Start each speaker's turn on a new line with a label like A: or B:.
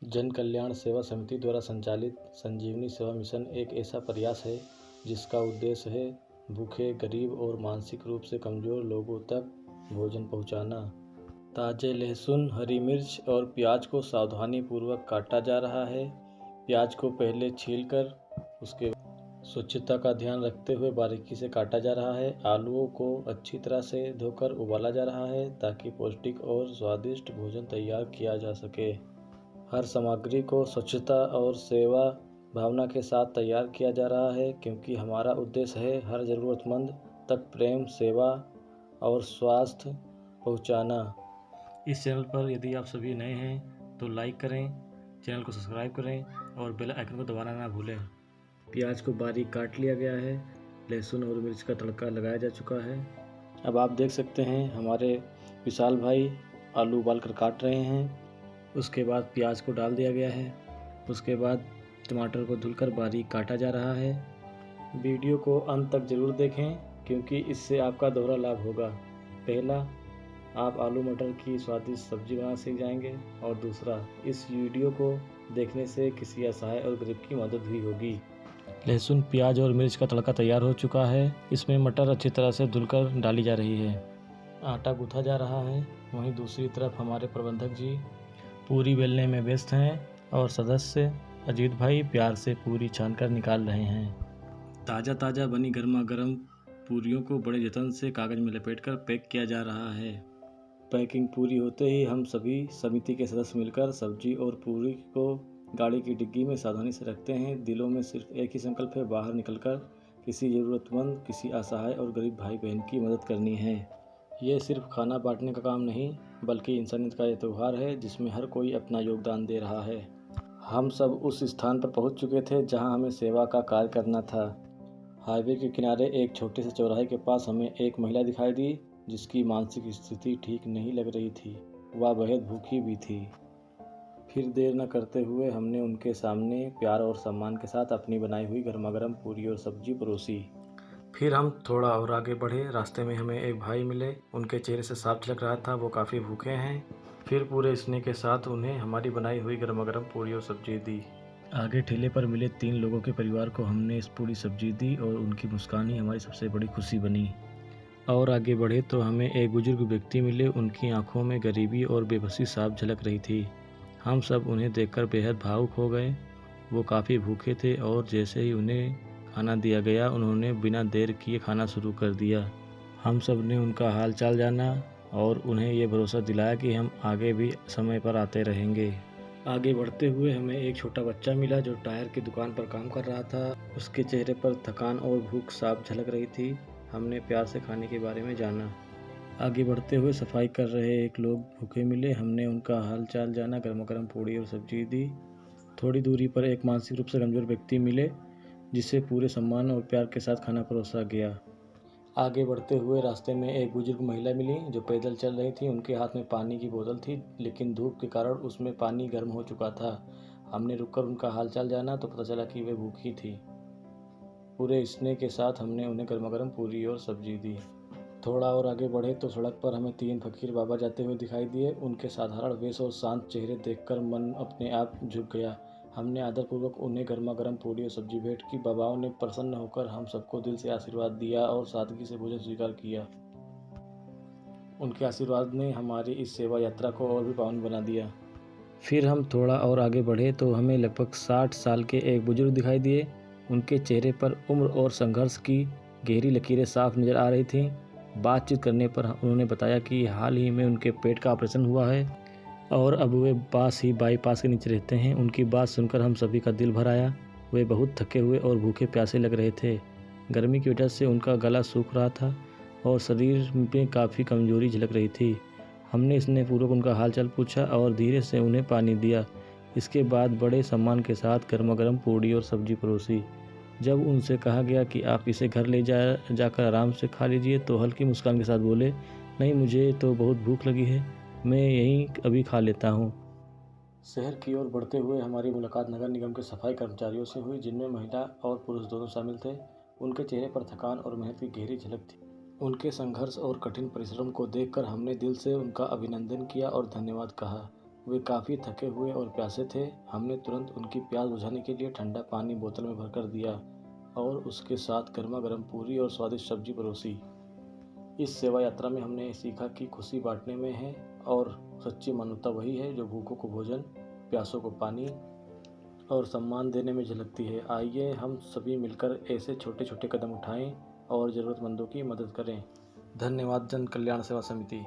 A: जन कल्याण सेवा समिति द्वारा संचालित संजीवनी सेवा मिशन एक ऐसा प्रयास है जिसका उद्देश्य है भूखे, गरीब और मानसिक रूप से कमज़ोर लोगों तक भोजन पहुंचाना। ताज़े लहसुन, हरी मिर्च और प्याज को सावधानीपूर्वक काटा जा रहा है। प्याज को पहले छीलकर उसके स्वच्छता का ध्यान रखते हुए बारीकी से काटा जा रहा है। आलूओं को अच्छी तरह से धोकर उबाला जा रहा है ताकि पौष्टिक और स्वादिष्ट भोजन तैयार किया जा सके। हर सामग्री को स्वच्छता और सेवा भावना के साथ तैयार किया जा रहा है क्योंकि हमारा उद्देश्य है हर ज़रूरतमंद तक प्रेम, सेवा और स्वास्थ्य पहुंचाना। इस चैनल पर यदि आप सभी नए हैं तो लाइक करें, चैनल को सब्सक्राइब करें और बेल आइकन को दबाना ना भूलें। प्याज को बारीक काट लिया गया है, लहसुन और मिर्च का तड़का लगाया जा चुका है। अब आप देख सकते हैं हमारे विशाल भाई आलू उबाल कर काट रहे हैं। उसके बाद प्याज को डाल दिया गया है। उसके बाद टमाटर को धुलकर बारीक काटा जा रहा है। वीडियो को अंत तक ज़रूर देखें क्योंकि इससे आपका दोहरा लाभ होगा। पहला, आप आलू मटर की स्वादिष्ट सब्जी बना सीख जाएंगे और दूसरा, इस वीडियो को देखने से किसी असहाय और गरीब की मदद भी होगी। लहसुन, प्याज और मिर्च का तड़का तैयार हो चुका है। इसमें मटर अच्छी तरह से धुलकर डाली जा रही है। आटा गूँथा जा रहा है। वहीं दूसरी तरफ हमारे प्रबंधक जी पूरी बेलने में व्यस्त हैं और सदस्य अजीत भाई प्यार से पूरी छानकर निकाल रहे हैं। ताज़ा बनी गर्मा गर्म पूरियों को बड़े जतन से कागज़ में लपेटकर पैक किया जा रहा है। पैकिंग पूरी होते ही हम सभी समिति के सदस्य मिलकर सब्जी और पूरी को गाड़ी की डिग्गी में सावधानी से रखते हैं। दिलों में सिर्फ एक ही संकल्प है, बाहर निकलकर किसी ज़रूरतमंद, किसी असहाय और गरीब भाई बहन की मदद करनी है। ये सिर्फ खाना बांटने का काम नहीं बल्कि इंसानियत का ये त्यौहार है जिसमें हर कोई अपना योगदान दे रहा है। हम सब उस स्थान पर पहुंच चुके थे जहां हमें सेवा का कार्य करना था। हाईवे के किनारे एक छोटे से चौराहे के पास हमें एक महिला दिखाई दी जिसकी मानसिक स्थिति ठीक नहीं लग रही थी। वह बेहद भूखी भी थी। फिर देर न करते हुए हमने उनके सामने प्यार और सम्मान के साथ अपनी बनाई हुई गर्मा-गर्म पूरी और सब्जी परोसी। फिर हम थोड़ा और आगे बढ़े। रास्ते में हमें एक भाई मिले। उनके चेहरे से साफ झलक रहा था वो काफ़ी भूखे हैं। फिर पूरे स्नेह के साथ उन्हें हमारी बनाई हुई गर्मा-गर्म पूरी और सब्जी दी। आगे ठेले पर मिले 3 लोगों के परिवार को हमने इस पूरी सब्जी दी और उनकी मुस्कान ही हमारी सबसे बड़ी खुशी बनी। और आगे बढ़े तो हमें एक बुजुर्ग व्यक्ति मिले। उनकी आंखों में गरीबी और बेबसी साफ झलक रही थी। हम सब उन्हें देखकर बेहद भावुक हो गए। वो काफ़ी भूखे थे और जैसे ही उन्हें खाना दिया गया उन्होंने बिना देर किए खाना शुरू कर दिया। हम सब ने उनका हाल चाल जाना और उन्हें ये भरोसा दिलाया कि हम आगे भी समय पर आते रहेंगे। आगे बढ़ते हुए हमें एक छोटा बच्चा मिला जो टायर की दुकान पर काम कर रहा था। उसके चेहरे पर थकान और भूख साफ झलक रही थी। हमने प्यार से खाने के बारे में जाना। आगे बढ़ते हुए सफाई कर रहे एक लोग भूखे मिले। हमने उनका हाल चाल जाना, गर्मा गर्म पूड़ी और सब्जी दी। थोड़ी दूरी पर एक मानसिक रूप से कमज़ोर व्यक्ति मिले जिसे पूरे सम्मान और प्यार के साथ खाना परोसा गया। आगे बढ़ते हुए रास्ते में एक बुजुर्ग महिला मिली जो पैदल चल रही थी। उनके हाथ में पानी की बोतल थी लेकिन धूप के कारण उसमें पानी गर्म हो चुका था। हमने रुककर उनका हालचाल जाना तो पता चला कि वे भूखी थी। पूरे स्नेह के साथ हमने उन्हें गर्मा गर्म पूरी और सब्जी दी। थोड़ा और आगे बढ़े तो सड़क पर हमें 3 फकीर बाबा जाते हुए दिखाई दिए। उनके साधारण वेश और शांत चेहरे देखकर मन अपने आप झुक गया। हमने आदरपूर्वक उन्हें गर्मा गर्म पूड़ी और सब्जी भेंट की। बाबाओं ने प्रसन्न होकर हम सबको दिल से आशीर्वाद दिया और सादगी से भोजन स्वीकार किया। उनके आशीर्वाद ने हमारी इस सेवा यात्रा को और भी पावन बना दिया। फिर हम थोड़ा और आगे बढ़े तो हमें लगभग 60 साल के एक बुजुर्ग दिखाई दिए। उनके चेहरे पर उम्र और संघर्ष की गहरी लकीरें साफ नज़र आ रही थीं। बातचीत करने पर उन्होंने बताया कि हाल ही में उनके पेट का ऑपरेशन हुआ है और अब वे पास ही बाईपास के नीचे रहते हैं। उनकी बात सुनकर हम सभी का दिल भर आया। वे बहुत थके हुए और भूखे प्यासे लग रहे थे। गर्मी की वजह से उनका गला सूख रहा था और शरीर में काफ़ी कमजोरी झलक रही थी। हमने स्नेहपूर्वक उनका हालचाल पूछा और धीरे से उन्हें पानी दिया। इसके बाद बड़े सम्मान के साथ गर्मा गर्म पूड़ी और सब्जी परोसी। जब उनसे कहा गया कि आप इसे घर ले जाकर आराम से खा लीजिए तो हल्की मुस्कान के साथ बोले, नहीं, मुझे तो बहुत भूख लगी है, मैं यहीं अभी खा लेता हूँ। शहर की ओर बढ़ते हुए हमारी मुलाकात नगर निगम के सफाई कर्मचारियों से हुई जिनमें महिला और पुरुष दोनों शामिल थे। उनके चेहरे पर थकान और मेहनत की गहरी झलक थी। उनके संघर्ष और कठिन परिश्रम को देखकर हमने दिल से उनका अभिनंदन किया और धन्यवाद कहा। वे काफ़ी थके हुए और प्यासे थे। हमने तुरंत उनकी प्यास बुझाने के लिए ठंडा पानी बोतल में भरकर दिया और उसके साथ गर्मा-गर्म पूरी और स्वादिष्ट सब्जी परोसी। इस सेवा यात्रा में हमने सीखा कि खुशी बाँटने में है और सच्ची मानवता वही है जो भूखों को भोजन, प्यासों को पानी और सम्मान देने में झलकती है। आइए हम सभी मिलकर ऐसे छोटे-छोटे कदम उठाएँ और ज़रूरतमंदों की मदद करें। धन्यवाद। जन कल्याण सेवा समिति।